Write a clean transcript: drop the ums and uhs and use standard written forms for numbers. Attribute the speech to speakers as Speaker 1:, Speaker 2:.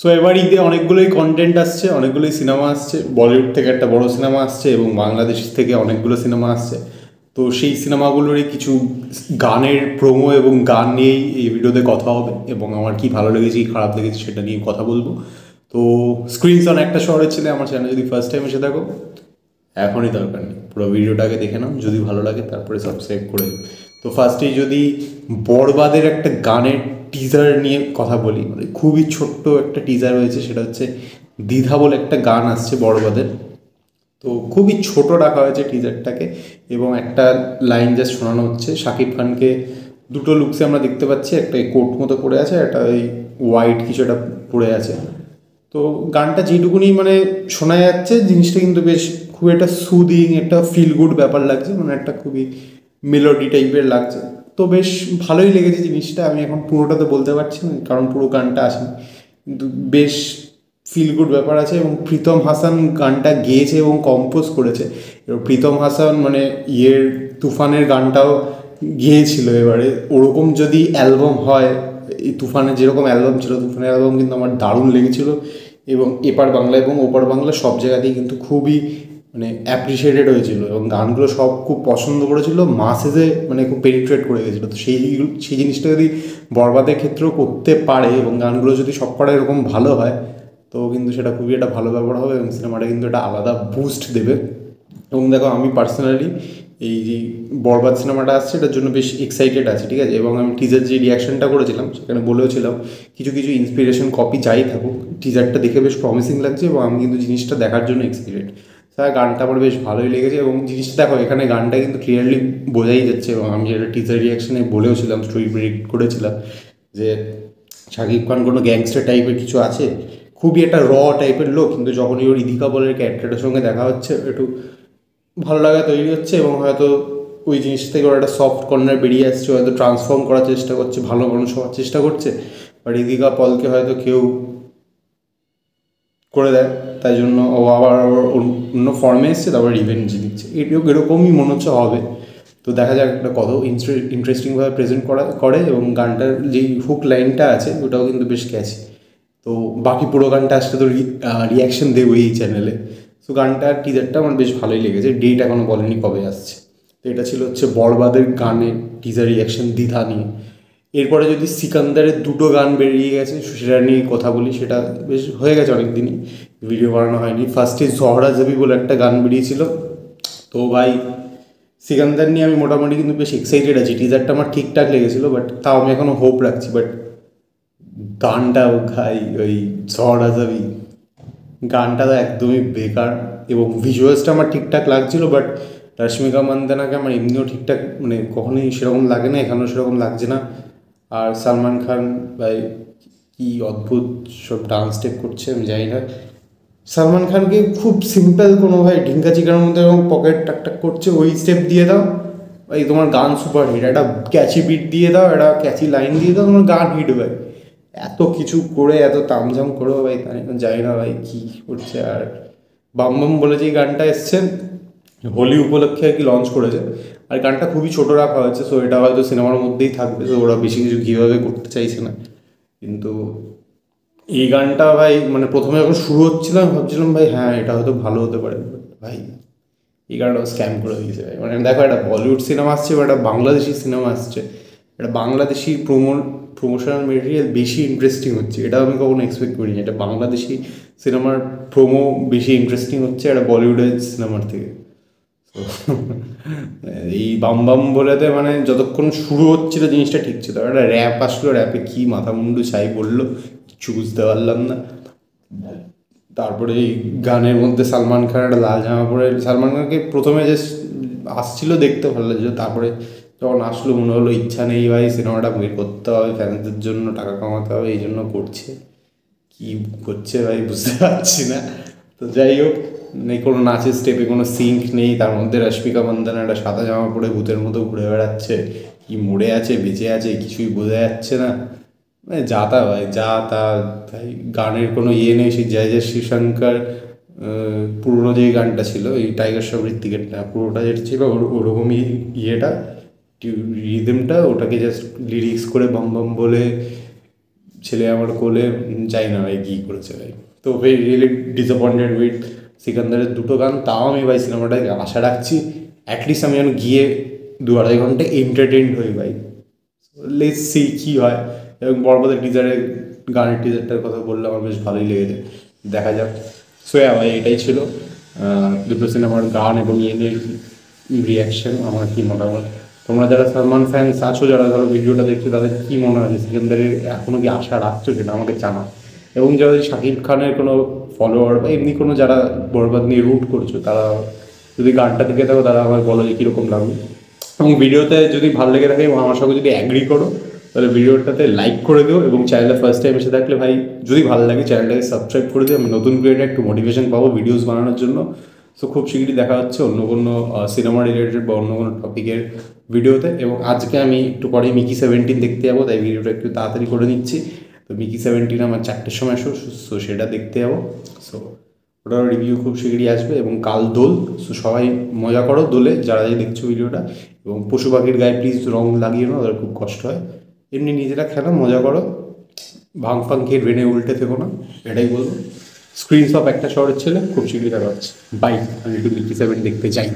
Speaker 1: So এবার ঈদে অনেকগুলোই কন্টেন্ট আসছে, অনেকগুলোই সিনেমা আসছে। বলিউড থেকে একটা বড় সিনেমা আসছে এবং বাংলাদেশ থেকে অনেকগুলো সিনেমা আসছে। তো সেই সিনেমাগুলোরই কিছু গানের প্রোমো এবং গান নিয়েই এই ভিডিওতে কথা হবে, এবং আমার কি ভালো লেগেছে কি খারাপ লেগেছে সেটা নিয়ে কথা বলবো। তো স্ক্রিনস অন একটা শহরের ছেলে আমার চ্যানেল যদি ফার্স্ট টাইম এসে থাকো, এখনই দরকার নেই, পুরো ভিডিওটাকে দেখে নাও, যদি ভালো লাগে তারপরে সাবস্ক্রাইব করে দিও। তো ফার্স্টেই যদি বরবাদের একটা গানের টিজার নিয়ে কথা বলি, মানে খুবই ছোট্ট একটা টিজার হয়েছে, সেটা হচ্ছে দ্বিধা বলে একটা গান আসছে বরবাদের। তো খুবই ছোট রাখা হয়েছে টিজারটাকে, এবং একটা লাইন জাস্ট শোনানো হচ্ছে। শাকিব খানকে দুটো লুকসে আমরা দেখতে পাচ্ছি, একটা কোট মতো পরে আছে, একটা ওই হোয়াইট কিছু একটা পরে আছে। তো গানটা যেটুকুনি মানে শোনা যাচ্ছে, জিনিসটা কিন্তু বেশ খুব একটা সুদিং, একটা ফিল গুড ব্যাপার লাগছে, মানে একটা খুবই মেলোডি টাইপের লাগছে। তো বেশ ভালোই লেগেছে জিনিসটা। আমি এখন পুরোটা তো বলতে পারছি না, কারণ পুরো গানটা আসেনি, কিন্তু বেশ ফিল গুড ব্যাপার আছে। এবং প্রীতম হাসান গানটা গেয়েছে এবং কম্পোজ করেছে। এবার প্রীতম হাসান মানে তুফানের গানটাও গিয়েছিল। এবারে ওরকম যদি অ্যালবাম হয়, এই তুফানের যেরকম অ্যালবাম ছিল, তুফানের অ্যালবাম কিন্তু আমার দারুণ লেগেছিল, এবং এপার বাংলা এবং ওপার বাংলা সব জায়গাতেই কিন্তু খুবই মানে অ্যাপ্রিসিয়েটেড হয়েছিল, এবং গানগুলো সব খুব পছন্দ করেছিল, মাসেজে মানে খুব পেনিট্রেট করে গেছিলো। তো সেই জিনিসটা যদি বরবাদের ক্ষেত্রেও করতে পারে এবং গানগুলো যদি সব কটা এরকম ভালো হয়, তো কিন্তু সেটা খুবই একটা ভালো ব্যাপার হবে, এবং সিনেমাটা কিন্তু একটা আলাদা বুস্ট দেবে। এবং দেখো, আমি পার্সোনালি এই যে বরবাদ সিনেমাটা আসছে এটার জন্য বেশ এক্সাইটেড আছি, ঠিক আছে। এবং আমি টিজার যে রিয়াকশনটা করেছিলাম সেখানে বলেওছিলাম কিছু কিছু ইন্সপিরেশন কপি যাই থাকুক, টিজারটা দেখে বেশ প্রমিসিং লাগছে, এবং আমি কিন্তু জিনিসটা দেখার জন্য এক্সাইটেড। স্যার গানটা আমার বেশ ভালোই লেগেছে, এবং জিনিসটা দেখো এখানে গানটা কিন্তু ক্লিয়ারলি বোঝাই যাচ্ছে, এবং আমি যেটা টিজার রিয়াকশনে বলেওছিলাম, স্টোরি প্রেডিক্ট করেছিলাম যে শাকিব খান কোনো গ্যাংস্টার টাইপের কিছু আছে, খুবই একটা র টাইপের লোক, কিন্তু যখনই ওর ইদিকা বলের ক্যারেক্টারটার সঙ্গে দেখা হচ্ছে একটু ভালো লাগা তৈরি হচ্ছে, এবং হয়তো ওই জিনিস থেকে ওরা একটা সফট কর্নার বেরিয়ে আসছে, হয়তো ট্রান্সফর্ম করার চেষ্টা করছে, ভালো মানুষ হওয়ার চেষ্টা করছে। বাট ইদিকা পলকে হয়তো কেউ করে দেয়, তাই জন্য ও আবার অন্য ফর্মে এসছে, তারপর রিভেঞ্জ দিচ্ছে। এরকমই মনে হচ্ছে হবে। তো দেখা যাক একটা কত ইন্টারেস্টিংভাবে প্রেজেন্ট করে, এবং গানটার যেই হুক লাইনটা আছে ওটাও কিন্তু বেশ ক্যাচি। তো বাকি পুরো গানটা আসলে তো রিয়াকশন দেবো এই চ্যানেলে। তো গানটার টিজারটা আমার বেশ ভালোই লেগেছে। ডেট এখনও বলেনি কবে আসছে। তো এটা ছিল হচ্ছে বরবাদের গানের টিজার রিয়াকশন দ্বিধা নিয়ে। এরপরে যদি সিকান্দারের দুটো গান বেরিয়ে গেছে সেটা নিয়ে কথা বলি, সেটা বেশ হয়ে গেছে অনেক দিনই, ভিডিও বানানো হয়নি। ফার্স্টে জহরা জাবি বলে একটা গান বেরিয়েছিল। তো ভাই সিকান্দার নিয়ে আমি মোটামুটি কিন্তু বেশ এক্সাইটেড আছি। টিজারটা আমার ঠিকঠাক লেগেছিলো, বাট তাও আমি এখনও হোপ রাখছি। বাট গানটাও খাই ওই ঝড় আজাবি, গানটা তো একদমই বেকার, এবং ভিজুয়ালসটা আমার ঠিকঠাক লাগছিল, বাট রশ্মিকা মান্দানাকে আমার এমনিও ঠিকঠাক মানে কখনোই সেরকম লাগে না, এখানেও সেরকম লাগছে না। আর সালমান খান ভাই কি অদ্ভুত সব ডান্স স্টেপ করছে, আমি জানি না। সালমান খানকে খুব সিম্পল কোনো ভাই ঢিঙ্কা চিকার মধ্যে এবং পকেট টাকটাক করছে, ওই স্টেপ দিয়ে দাও ভাই, তোমার গান সুপার হিট। একটা ক্যাচি বিট দিয়ে দাও, একটা ক্যাচি লাইন দিয়ে দাও, তোমার গান হিট ভাই। এত কিছু করে এত তামঝাম করেও ভাই তাই জানি না ভাই কী করছে। আর বাম বাম বলে যে গানটা এসছে হোলি উপলক্ষে আর কি লঞ্চ করেছে, আর গানটা খুবই ছোটো রাখা হয়েছে। সো এটা হয়তো সিনেমার মধ্যেই থাকবে, তো ওরা বেশি কিছু কীভাবে করতে চাইছে না। কিন্তু এই গানটা ভাই মানে প্রথমে যখন শুরু হচ্ছিলাম ভাবছিলাম ভাই হ্যাঁ এটা হয়তো ভালো হতে পারে, ভাই এই গানটাও স্ক্যাম করে দিয়েছে ভাই। মানে দেখো, একটা বলিউড সিনেমা আসছে বা একটা বাংলাদেশি সিনেমা আসছে, একটা বাংলাদেশি প্রমোশনাল মেটেরিয়াল বেশি ইন্টারেস্টিং হচ্ছে, এটা আমি কখনো এক্সপেক্ট করিনি। এটা বাংলাদেশি সিনেমার প্রোমো বেশি ইন্টারেস্টিং হচ্ছে একটা বলিউডের সিনেমার থেকে। তো এই বাম বাম বলেতে মানে যতক্ষণ শুরু হচ্ছিল জিনিসটা ঠিক ছিল, একটা র্যাপ আসলো, র্যাপে কী মাথা মুন্ডু ছাই বললো কিচ্ছু বুঝতে পারলাম না। তারপরে এই গানের মধ্যে সালমান খান একটা লাল জামা পরে, সালমান খানকে প্রথমে যে আসছিল দেখতে ভালো লাগছিলো, তারপরে যখন আসলো মনে হলো ইচ্ছা নেই ভাই, সিনেমাটা বের করতে হবে, ফ্যান্সদের জন্য টাকা কামাতে হবে, এই জন্য করছে। কী করছে ভাই বুঝতে পারছি না। তো যাই হোক, নেই কোনো নাচের স্টেপে কোনো সিঙ্ক নেই, তার মধ্যে রশ্মিকা মান্দানা একটা সাদা জামা পরে ভূতের মতো ঘুরে বেড়াচ্ছে, কি মরে আছে বেঁচে আছে কিছুই বোঝা যাচ্ছে না। মানে যা তা ভাই, যা তা ভাই। গানের কোনো ইয়ে নেই। সেই জয় জয় শ্রীশঙ্কর পুরোনো যে গানটা ছিল, এই টাইগার শ্রফ ঋত্বিকেরটা পুরোটা যেটা ছিল ওরকমই ইয়েটা, রিদমটা, ওটাকে জাস্ট লিরিক্স করে বম বম বলে ছেলে আমার কোলে যাই না ভাই কী করেছে ভাই। তো ভেরি রিয়েলি ডিসঅ্যাপয়েন্টেড উইথ সিকান্দারের দুটো গান। তাও আমি ভাই সিনেমাটাকে আশা রাখছি অ্যাটলিস্ট আমি যেন গিয়ে 2-2.5 ঘন্টা এন্টারটেইনড হই ভাই। লেটস সি কী হয়। এবং বরবাদের টিজারের গানের টিজারটার কথা বললে আমার বেশ ভালোই লেগেছে, দেখা যাক। সো ভাই এটাই ছিল দুটো সিনেমার গান এবং ইয়ের রিয়াকশন আমার কী মতামত। তোমরা যারা সলমান ফ্যান্স আছো, যারা ধরো ভিডিওটা দেখছো, তাদের কী মনে হয় সিকান্দারের এখনও কি আশা রাখছো সেটা আমাকে জানাও। এবং যারা শাকিব খানের কোনো ফলোয়ার বা এমনি কোনো যারা বরবাদ নিয়ে রুট করছো, তারা যদি গানটা দেখে থাকো তারা আমার বলো যে কীরকম লাগবে। এবং ভিডিওতে যদি ভালো লেগে থাকে এবং আমার সঙ্গে যদি অ্যাগ্রি করো তাহলে ভিডিওটাতে লাইক করে দিও। এবং চ্যানেলে ফার্স্ট টাইম এসে থাকলে ভাই যদি ভালো লাগে চ্যানেলটাকে সাবস্ক্রাইব করে দিও। আমি নতুন ক্রিয়েটার একটু মোটিভেশন পাবো ভিডিওস বানানোর জন্য। সো খুব শীঘ্রই দেখা হচ্ছে অন্য কোনো সিনেমা রিলেটেড বা অন্য কোনো টপিকের ভিডিওতে। এবং আজকে আমি একটু পরে মিকি 17 দেখতে যাবো, তাই ভিডিওটা একটু তাড়াতাড়ি করে নিচ্ছি। তো মিকি 17 আমার 4টের সময় শো, সো সেটা দেখতে যাবো। সো ওটার রিভিউ খুব শীঘ্রই আসবে। এবং কাল দোল, সো সবাই মজা করো দোলে যারা দেখছো ভিডিওটা। এবং পশু পাখির গায়ে প্লিজ রং লাগিয়ে নাও, ওদের খুব কষ্ট হয়। এমনি নিজেরা খেলো, মজা করো, ভাং ফাং খেয়ে ড্রেনে উল্টে থেকো না, এটাই বলবো। স্ক্রিনশট একটা শহরের ছেলে, খুব শীঘ্রই দেখা হচ্ছে। বাই। আমি একটু মিকি 7 দেখতে চাই।